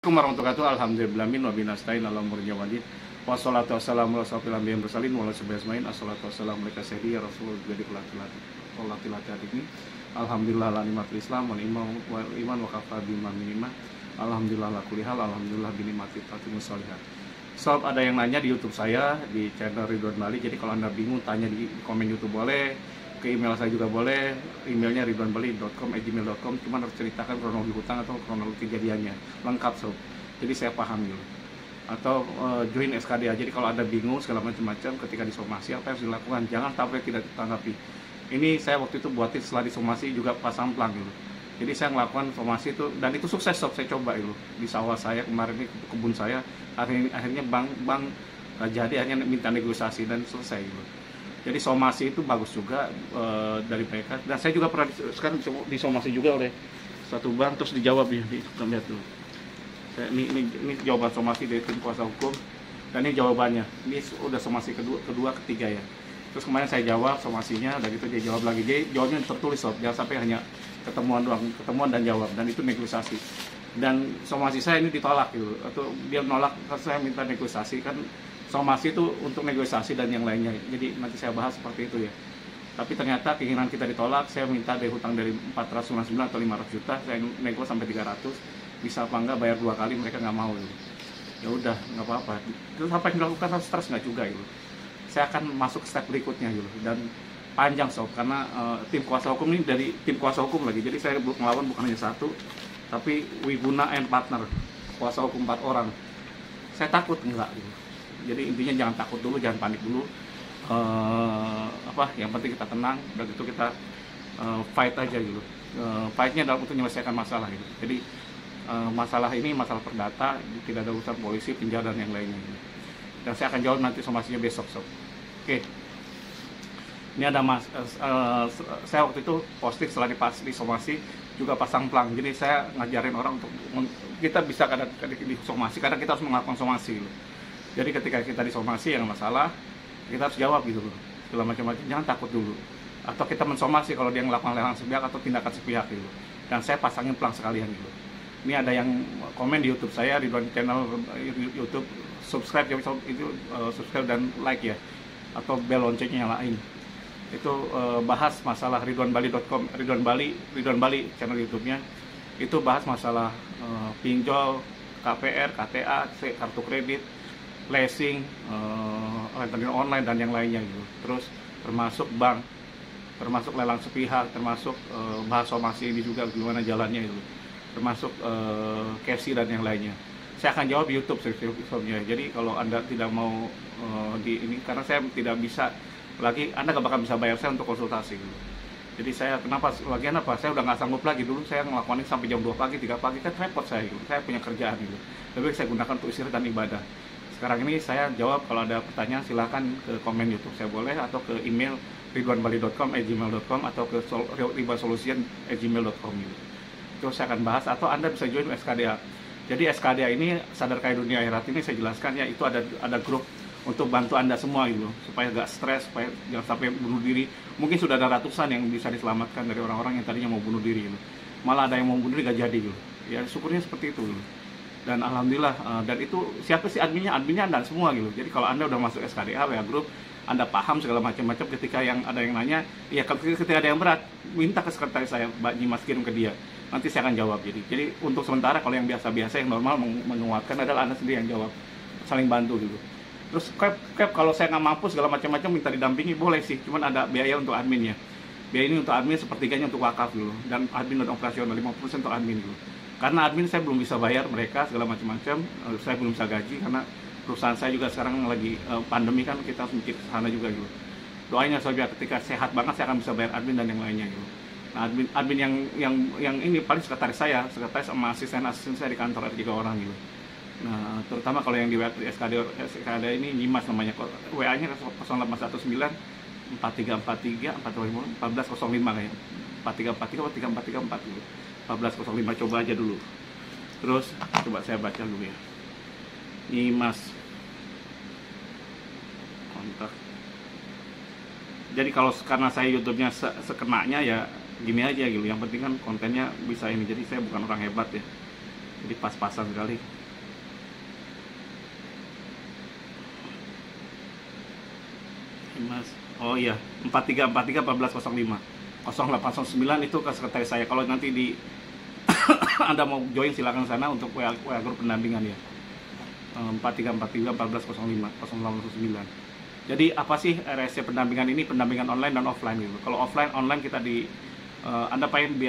Assalamualaikum warahmatullahi wabarakatuh. Alhamdulillahirabbil alamin wa binastain ala umuri wadin. Wassalatu wassalamu ala asyrofil anbiya'i wal mursalin wa ala sahbihi ajmain. Assalatu wassalamu ala sayyidi ya Rasulullah jadi pelatihan ini. Alhamdulillah la nikmatul Islam wal iman wa kafa bima minimah. Alhamdulillah la kulli hal, alhamdulillah bi nikmati tatimus sholihat. Sob, ada yang nanya di YouTube saya di channel Ridwan Bali. Jadi kalau Anda bingung tanya di komen YouTube boleh, ke email saya juga boleh. Emailnya ridwanbali.com@gmail.com. Cuman harus ceritakan kronologi hutang atau kronologi kejadiannya lengkap, sob. Jadi saya paham gitu. Atau join SKDA. Jadi kalau Anda bingung segala macam-macam ketika disomasi apa yang harus dilakukan, jangan sampai tidak ditanggapi. Ini saya waktu itu buatin setelah disomasi juga pasang plang gitu. Jadi saya melakukan somasi itu dan itu sukses, sob. Saya coba itu di sawah saya kemarin, ini kebun saya. Akhirnya bang jadi hanya minta negosiasi dan selesai gitu. Jadi somasi itu bagus juga dari mereka. Dan saya juga pernah sekarang disomasi juga oleh satu bank, terus dijawab ya, lihat tuh. Ini jawaban somasi dari tim kuasa hukum dan ini jawabannya. Ini udah somasi kedua ketiga ya. Terus kemarin saya jawab somasinya, dan itu dia jawab lagi. Jadi jawabnya tertulis, sob. Jangan sampai hanya ketemuan dan jawab, dan itu negosiasi. Dan somasi saya ini ditolak gitu, atau dia menolak saya minta negosiasi. Kan somasi itu untuk negosiasi dan yang lainnya. Jadi nanti saya bahas seperti itu ya. Tapi ternyata keinginan kita ditolak. Saya minta dari hutang dari 499 atau 500 juta, saya nego sampai 300. Bisa apa enggak bayar 2 kali, mereka nggak mau gitu. Ya udah, nggak apa-apa. Terus apa yang dilakukan, stres nggak juga gitu. Saya akan masuk step berikutnya gitu. Dan panjang, sob, karena tim kuasa hukum ini dari tim kuasa hukum lagi. Jadi saya melawan bukan hanya satu, tapi Wiguna and partner, kuasa hukum 4 orang. Saya takut enggak gitu. Jadi intinya jangan takut dulu, jangan panik dulu. Yang penting kita tenang, dan itu kita fight aja gitu. Fightnya adalah untuk menyelesaikan masalah gitu. Jadi masalah ini masalah perdata, tidak ada urusan polisi, penjara dan yang lainnya gitu. Dan saya akan jawab nanti somasinya besok, sob. Oke. Ini ada saya waktu itu posting setelah disomasi juga pasang plang. Jadi saya ngajarin orang untuk kita bisa kadang disomasi, kadang kita harus melakukan somasi gitu. Jadi ketika kita disomasi yang masalah, kita harus jawab gitu loh. Segala macam-macam, jangan takut dulu. Atau kita mensomasi kalau dia melakukan lelang sepihak atau tindakan sepihak gitu. Dan saya pasangin plang sekalian gitu. Ini ada yang komen di YouTube saya, Ridwan channel YouTube, subscribe ya, itu subscribe dan like ya. Atau bel loncengnya nyalain. Itu bahas masalah ridwanbali.com, Ridwan Bali channel YouTube-nya. Itu bahas masalah pinjol, KPR, KTA, kartu kredit, leasing, rentenir online dan yang lainnya gitu. Terus termasuk bank, termasuk lelang sepihak, termasuk bahas somasi ini juga gimana jalannya itu, termasuk KFC dan yang lainnya. Saya akan jawab di YouTube sebelumnya. Jadi kalau Anda tidak mau di ini, karena saya tidak bisa lagi, Anda gak bakal bisa bayar saya untuk konsultasi gitu. Jadi saya lagian apa? Saya udah nggak sanggup lagi. Dulu saya ngelakuin ini sampai jam 2 pagi, 3 pagi, kan repot saya gitu. Saya punya kerjaan gitu. Lebih baik saya gunakan untuk istirahat dan ibadah. Sekarang ini saya jawab, kalau ada pertanyaan silahkan ke komen YouTube saya boleh, atau ke email ridwanbali.com@gmail.com, atau ke ribasolution@gmail.com gitu. Itu saya akan bahas, atau Anda bisa join SKDA. Jadi SKDA ini, Sadar Kaya Dunia Akhirat ini saya jelaskan ya, itu ada grup untuk bantu Anda semua gitu, supaya gak stres, supaya jangan sampai bunuh diri. Mungkin sudah ada ratusan yang bisa diselamatkan dari orang-orang yang tadinya mau bunuh diri gitu. Malah ada yang mau bunuh diri gak jadi gitu. Ya syukurnya seperti itu gitu. Dan alhamdulillah, dan itu siapa sih adminnya Anda semua gitu. Jadi kalau Anda udah masuk SKDA WA Group, Anda paham segala macam-macam, ketika ada yang nanya, ya ketika ada yang berat, minta ke sekretaris saya, Mbak Nyimas, kirim ke dia. Nanti saya akan jawab. Jadi untuk sementara kalau yang biasa-biasa, yang normal menguatkan adalah Anda sendiri yang jawab. Saling bantu gitu. Terus kalau saya nggak mampu segala macam-macam minta didampingi boleh sih, cuman ada biaya untuk adminnya. Biaya ini untuk admin sepertiganya untuk wakaf dulu, dan admin dan operasional 50% untuk admin dulu. Karena admin saya belum bisa bayar mereka segala macam-macam, saya belum bisa gaji karena perusahaan saya juga sekarang lagi pandemi kan, kita harus mikir ke sana juga gitu. Doainnya saja ketika sehat banget saya akan bisa bayar admin dan yang lainnya gitu. Nah, admin yang ini paling sekretaris sama asisten saya di kantor ada 3 orang gitu. Nah, terutama kalau yang di SKD ini Nyimas namanya, WA-nya 0819 4343 1405 kayaknya. 4343 atau 3434 gitu. 1405, coba aja dulu. Terus coba saya baca dulu ya. Nyimas kontak. Jadi kalau karena saya YouTube-nya sekenanya ya gini aja gitu. Yang penting kan kontennya bisa ini. Jadi saya bukan orang hebat ya. Jadi pas-pasan sekali. Mas, oh iya, 4343 1405 0809 itu ke sekretaris saya. Kalau nanti di Anda mau join silakan sana untuk WA grup pendampingan ya. 4343 1405 0809. Jadi apa sih RSC pendampingan ini? Pendampingan online dan offline gitu. Kalau offline online kita Anda pengen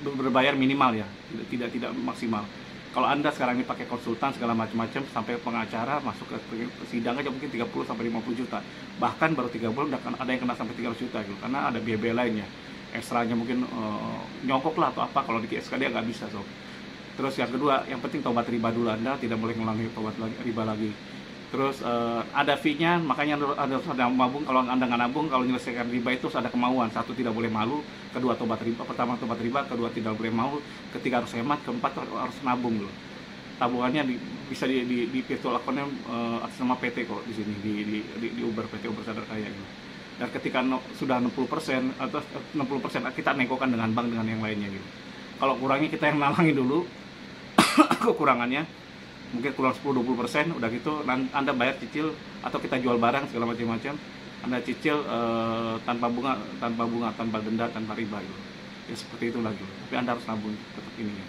berbayar minimal ya, tidak maksimal. Kalau Anda sekarang ini pakai konsultan segala macam-macam sampai pengacara masuk ke sidang aja mungkin 30 sampai 50 juta. Bahkan baru 3 bulan ada yang kena sampai 300 juta gitu. Karena ada biaya lainnya. Ekstranya mungkin nyokok lah atau apa, kalau di SK dia nggak bisa sob. Terus yang kedua, yang penting tobat riba dulu. Anda tidak boleh ngulangi tobat riba lagi. Terus ada fee-nya, makanya ada nabung. Kalau Anda nggak nabung, kalau menyelesaikan riba itu ada kemauan. Satu, tidak boleh malu. Kedua, tobat riba. Pertama, tobat riba. Kedua, tidak boleh malu. Ketiga, harus hemat. Keempat, harus nabung loh. Tabungannya bisa di virtual account-nya atas nama PT kok di sini di Uber, PT Uber Sadar Kaya gitu. Dan ketika sudah 60% atau 60% kita negokan dengan bank dengan yang lainnya gitu. Kalau kurangnya kita yang nalangi dulu kekurangannya, mungkin kurang 10-20%, udah gitu Anda bayar cicil atau kita jual barang segala macam-macam, Anda cicil tanpa bunga, tanpa denda, tanpa riba gitu. Ya seperti itulah gitu. Tapi Anda harus nabung tetap ini ya.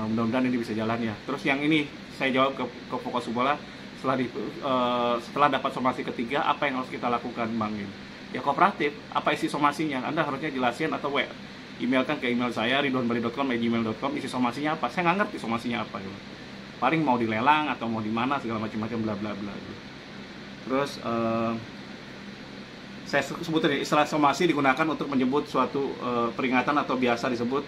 Mudah-mudahan ini bisa jalan ya. Terus yang ini saya jawab ke Fokus Bola setelah dapat somasi ketiga, apa yang harus kita lakukan Bang? Ya kooperatif, apa isi somasinya? Anda harusnya jelasin atau emailkan ke email saya ridwanbali.com@gmail.com, isi somasinya apa? Saya nggak ngerti somasinya apa gitu. Paling mau dilelang atau mau di mana segala macam-macam bla bla bla gitu. Terus saya sebutin istilah somasi digunakan untuk menyebut suatu peringatan atau biasa disebut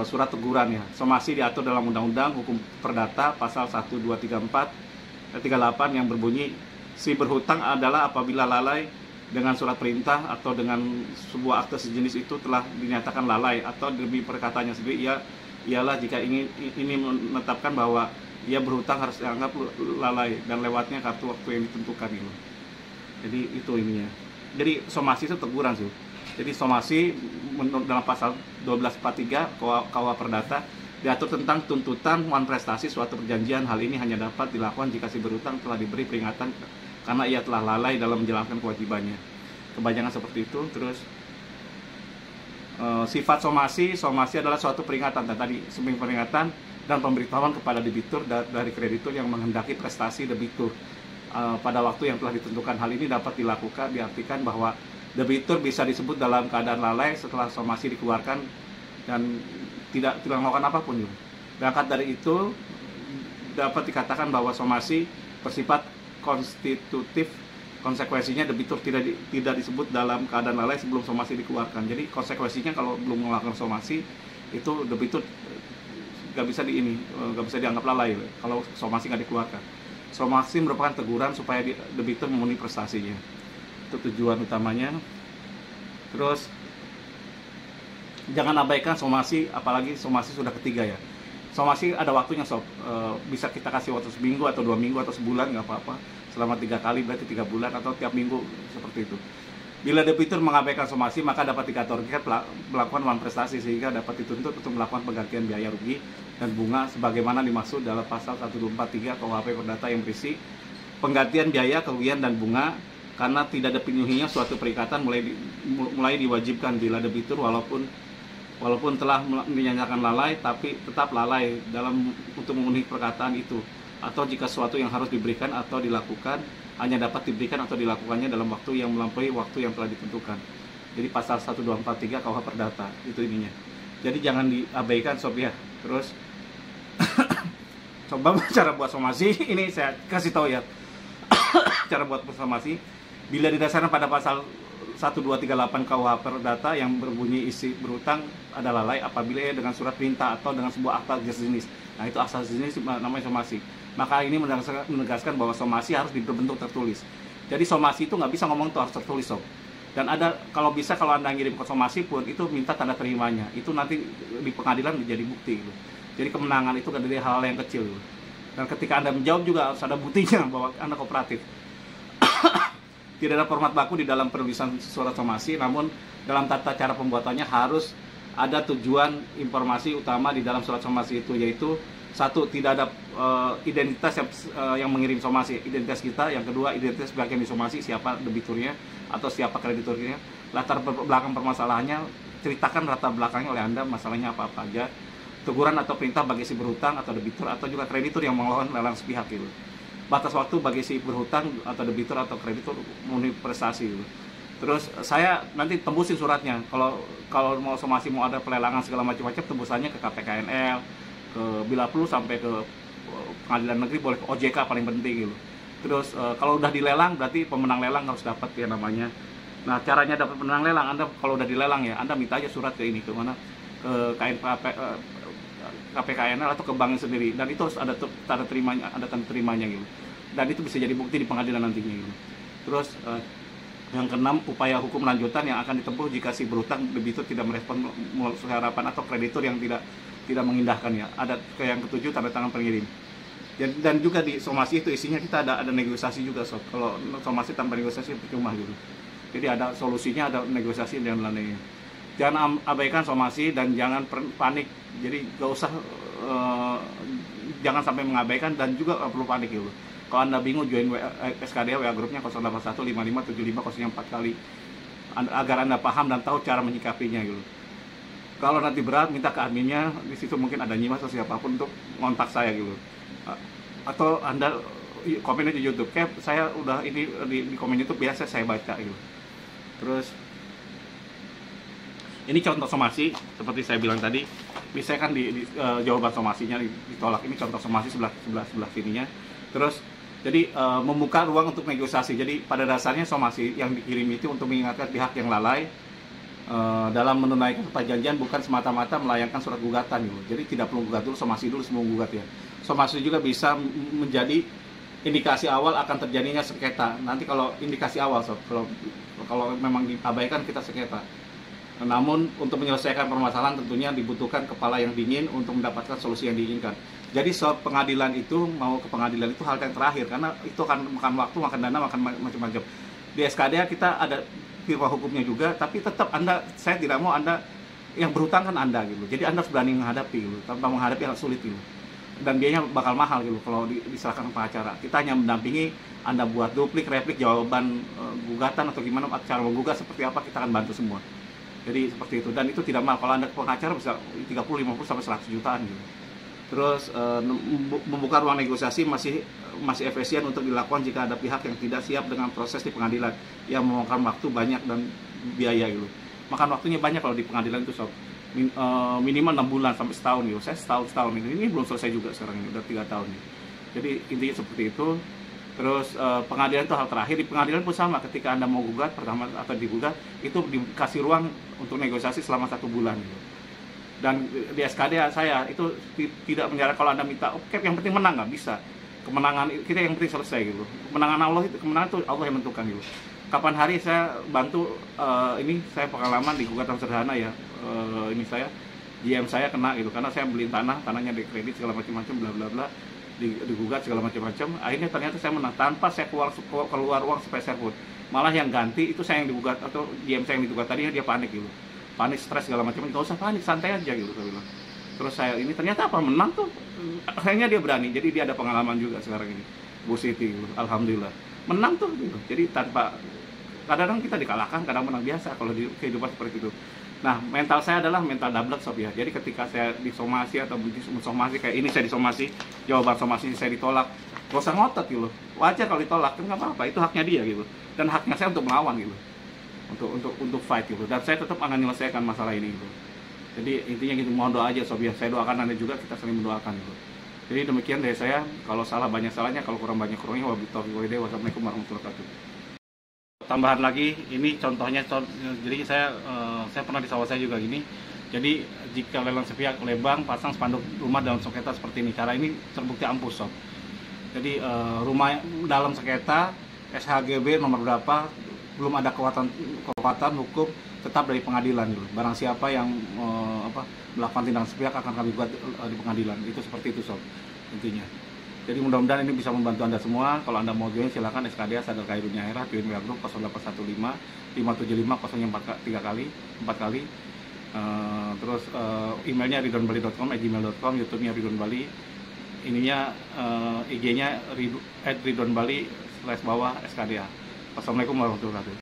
surat teguran ya. Somasi diatur dalam Undang-Undang Hukum Perdata pasal 1238 yang berbunyi si berhutang adalah apabila lalai dengan surat perintah atau dengan sebuah akte sejenis itu telah dinyatakan lalai atau demi perkataannya sendiri ialah jika ini menetapkan bahwa ia berhutang harus dianggap lalai dan lewatnya kartu waktu yang ditentukan gitu. Jadi itu ininya. Jadi somasi itu teguran sih. Jadi somasi menurut dalam pasal 1243 KUH Perdata diatur tentang tuntutan wan prestasi suatu perjanjian. Hal ini hanya dapat dilakukan jika si berhutang telah diberi peringatan karena ia telah lalai dalam menjalankan kewajibannya. Kebanyakan seperti itu. Terus sifat somasi adalah suatu peringatan dan tadi sebagai peringatan dan pemberitahuan kepada debitur dari kreditur yang menghendaki prestasi debitur pada waktu yang telah ditentukan. Hal ini dapat diartikan bahwa debitur bisa disebut dalam keadaan lalai setelah somasi dikeluarkan dan tidak melakukan apapun. Berangkat dari itu dapat dikatakan bahwa somasi bersifat konstitutif, konsekuensinya debitur tidak disebut dalam keadaan lalai sebelum somasi dikeluarkan. Jadi konsekuensinya kalau belum melakukan somasi itu debitur nggak bisa dianggap lalai kalau somasi nggak dikeluarkan. Somasi merupakan teguran supaya debitur memenuhi prestasinya. Itu tujuan utamanya. Terus jangan abaikan somasi, apalagi somasi sudah ketiga ya. Somasi ada waktunya sob, bisa kita kasih waktu seminggu atau 2 minggu atau sebulan nggak apa-apa. Selama 3 kali berarti 3 bulan atau tiap minggu seperti itu. Bila debitur mengabaikan somasi maka dapat dikategorikan melakukan wan prestasi sehingga dapat dituntut untuk melakukan penggantian biaya rugi dan bunga sebagaimana dimaksud dalam pasal 1243 KUHP Perdata yang berisi penggantian biaya, kerugian dan bunga karena tidak dipenuhinya suatu perikatan mulai diwajibkan bila debitur walaupun telah dinyatakan lalai tapi tetap lalai dalam untuk memenuhi perkataan itu, atau jika sesuatu yang harus diberikan atau dilakukan hanya dapat diberikan atau dilakukannya dalam waktu yang melampaui waktu yang telah ditentukan. Jadi pasal 1243 KUH Perdata itu ininya. Jadi jangan diabaikan sob ya. Terus coba cara buat somasi ini saya kasih tahu ya. Cara buat somasi bila didasarkan pada pasal 1238 KUH Perdata yang berbunyi isi berhutang ada lalai apabila dengan surat perintah atau dengan sebuah akta sejenis. Nah itu akta sejenis namanya somasi. Maka ini menegaskan bahwa somasi harus berbentuk tertulis. Jadi somasi itu nggak bisa ngomong tuh harus tertulis sob. Dan ada kalau Anda ngirim ke somasi pun itu minta tanda terimanya. Itu nanti di pengadilan menjadi bukti gitu. Jadi kemenangan itu dari hal-hal yang kecil gitu. Dan ketika Anda menjawab juga harus ada buktinya bahwa Anda kooperatif. Tidak ada format baku di dalam penulisan surat somasi, namun dalam tata cara pembuatannya harus ada tujuan informasi utama di dalam surat somasi itu, yaitu satu, tidak ada identitas yang mengirim somasi, identitas kita. Yang kedua, identitas pihak yang disomasi, siapa debiturnya atau siapa krediturnya, latar belakang permasalahannya, ceritakan latar belakangnya oleh Anda, masalahnya apa-apa aja, teguran atau perintah bagi si berhutang atau debitur atau juga kreditur yang melakukan lelang sepihak gitu. Batas waktu bagi si berhutang atau debitur atau kreditur memenuhi prestasi gitu. Terus saya nanti tembusin suratnya. Kalau mau somasi, mau ada pelelangan segala macam-macam, tembusannya ke KPKNL, ke bila perlu sampai ke pengadilan negeri, boleh ke OJK paling penting gitu. Terus kalau udah dilelang berarti pemenang lelang harus dapat ya namanya. Nah, caranya dapat pemenang lelang, Anda kalau udah dilelang ya, Anda minta aja surat ke ini, ke mana, ke KPKNL atau ke bank sendiri, dan itu harus ada tanda terimanya gitu. Dan itu bisa jadi bukti di pengadilan nantinya gitu. Terus yang keenam, upaya hukum lanjutan yang akan ditempuh jika si berhutang debitur tidak merespon harapan atau kreditur yang tidak mengindahkan ya. Ada yang ketujuh, tanda tangan pengirim. Dan juga di somasi itu isinya kita ada negosiasi juga, sob. Kalau somasi tanpa negosiasi percuma gitu. Jadi ada solusinya, ada negosiasi dan lain-lainnya. Jangan abaikan somasi dan jangan panik. Jadi gak usah jangan sampai mengabaikan, dan juga gak perlu panik gitu. Kalau Anda bingung, join SKDA WA grupnya 0815505004 kali agar Anda paham dan tahu cara menyikapinya gitu. Kalau nanti berat, minta ke adminnya, di situ mungkin ada Nyimas atau siapapun untuk kontak saya gitu. Atau Anda komen aja YouTube, kayak saya udah ini di komen YouTube biasa saya baca gitu. Terus ini contoh somasi seperti saya bilang tadi, misalkan di jawaban somasinya ditolak, ini contoh somasi sebelah sininya. Terus jadi membuka ruang untuk negosiasi. Jadi pada dasarnya somasi yang dikirim itu untuk mengingatkan pihak yang lalai dalam menunaikan perjanjian, bukan semata-mata melayangkan surat gugatan gitu. Jadi tidak perlu gugat dulu, somasi dulu sebelum gugat ya. Somasi juga bisa menjadi indikasi awal akan terjadinya sengketa. Nanti kalau indikasi awal, kalau memang diabaikan kita sengketa. Namun untuk menyelesaikan permasalahan tentunya dibutuhkan kepala yang dingin untuk mendapatkan solusi yang diinginkan. Jadi soal pengadilan itu, mau ke pengadilan itu hal yang terakhir, karena itu akan makan waktu, makan dana, makan macam-macam. Di SKDA kita ada firma hukumnya juga, tapi tetap saya tidak mau Anda yang berhutang kan Anda gitu. Jadi Anda harus berani menghadapi gitu. Tanpa menghadapi hal sulit gitu. Dan biayanya bakal mahal gitu kalau diserahkan ke pengacara. Kita hanya mendampingi Anda buat replik jawaban gugatan atau gimana cara menggugat seperti apa, kita akan bantu semua. Jadi seperti itu, dan itu tidak mahal. Kalau Anda ke pengacara bisa 30, 50 sampai 100 jutaan gitu. Terus membuka ruang negosiasi masih efisien untuk dilakukan jika ada pihak yang tidak siap dengan proses di pengadilan yang memakan waktu banyak dan biaya gitu. Makan waktunya banyak kalau di pengadilan itu, sob. Minimal 6 bulan sampai setahun gitu. Saya setahun ini belum selesai juga sekarang ini, udah 3 tahun nih. Jadi intinya seperti itu. Terus pengadilan itu hal terakhir. Di pengadilan pun sama, ketika Anda mau gugat pertama atau digugat, itu dikasih ruang untuk negosiasi selama 1 bulan gitu. Dan di SKDA saya itu tidak menyarankan kalau Anda minta oke, yang penting menang, nggak bisa. Kemenangan kita yang penting selesai gitu. Kemenangan itu Allah yang menentukan gitu. Kapan hari saya bantu ini, saya pengalaman di gugatan sederhana ya, ini saya GM saya kena gitu, karena saya beli tanahnya di kredit segala macam-macam bla bla bla, digugat segala macam-macam. Akhirnya ternyata saya menang tanpa saya keluar uang sepeser pun. Malah yang ganti itu saya yang digugat, atau GM saya yang digugat tadinya dia panik gitu. Panik, stres segala macam, nggak usah panik, santai aja gitu saya bilang. Terus saya ini ternyata apa, menang tuh. Akhirnya dia berani, jadi dia ada pengalaman juga sekarang ini. Bu Siti gitu. Alhamdulillah menang tuh gitu. Jadi tanpa, kadang-kadang kita dikalahkan, kadang menang, biasa kalau di kehidupan seperti itu. Nah, mental saya adalah mental double sob ya. Jadi ketika saya disomasi atau mensomasi kayak ini, saya disomasi, jawaban somasi saya ditolak, gak usah ngotot gitu. Wajar kalau ditolak, kan nggak apa-apa, itu haknya dia gitu. Dan haknya saya untuk melawan gitu. Untuk fight gitu. Dan saya tetap akan menyelesaikan masalah ini gitu. Jadi intinya gitu, mohon doa aja sob ya. Saya doakan Anda juga, kita saling mendoakan gitu. Jadi demikian dari saya. Kalau salah banyak salahnya, kalau kurang banyak kurangnya. Wassalamualaikum warahmatullahi wabarakatuh. Tambahan lagi, ini contohnya, jadi saya pernah di sawah saya juga gini. Jadi jika lelang sepihak oleh bank, pasang spanduk rumah dalam sengketa seperti ini. Cara ini terbukti ampuh sob. Jadi rumah dalam sengketa, SHGB nomor berapa, belum ada kekuatan hukum tetap dari pengadilan dulu. Barang siapa yang melakukan tindakan sepihak akan kami buat di pengadilan. Itu seperti itu sob intinya. Jadi mudah-mudahan ini bisa membantu Anda semua. Kalau Anda mau join silakan SKDA Sadar Khairul Nyairah, join WA Group 0815 575 043 kali 4 kali. Terus emailnya ridwanbali.com, YouTube-nya Ridwan Bali, ininya IG-nya @ridwanbali/skda. Wassalamualaikum warahmatullahi wabarakatuh.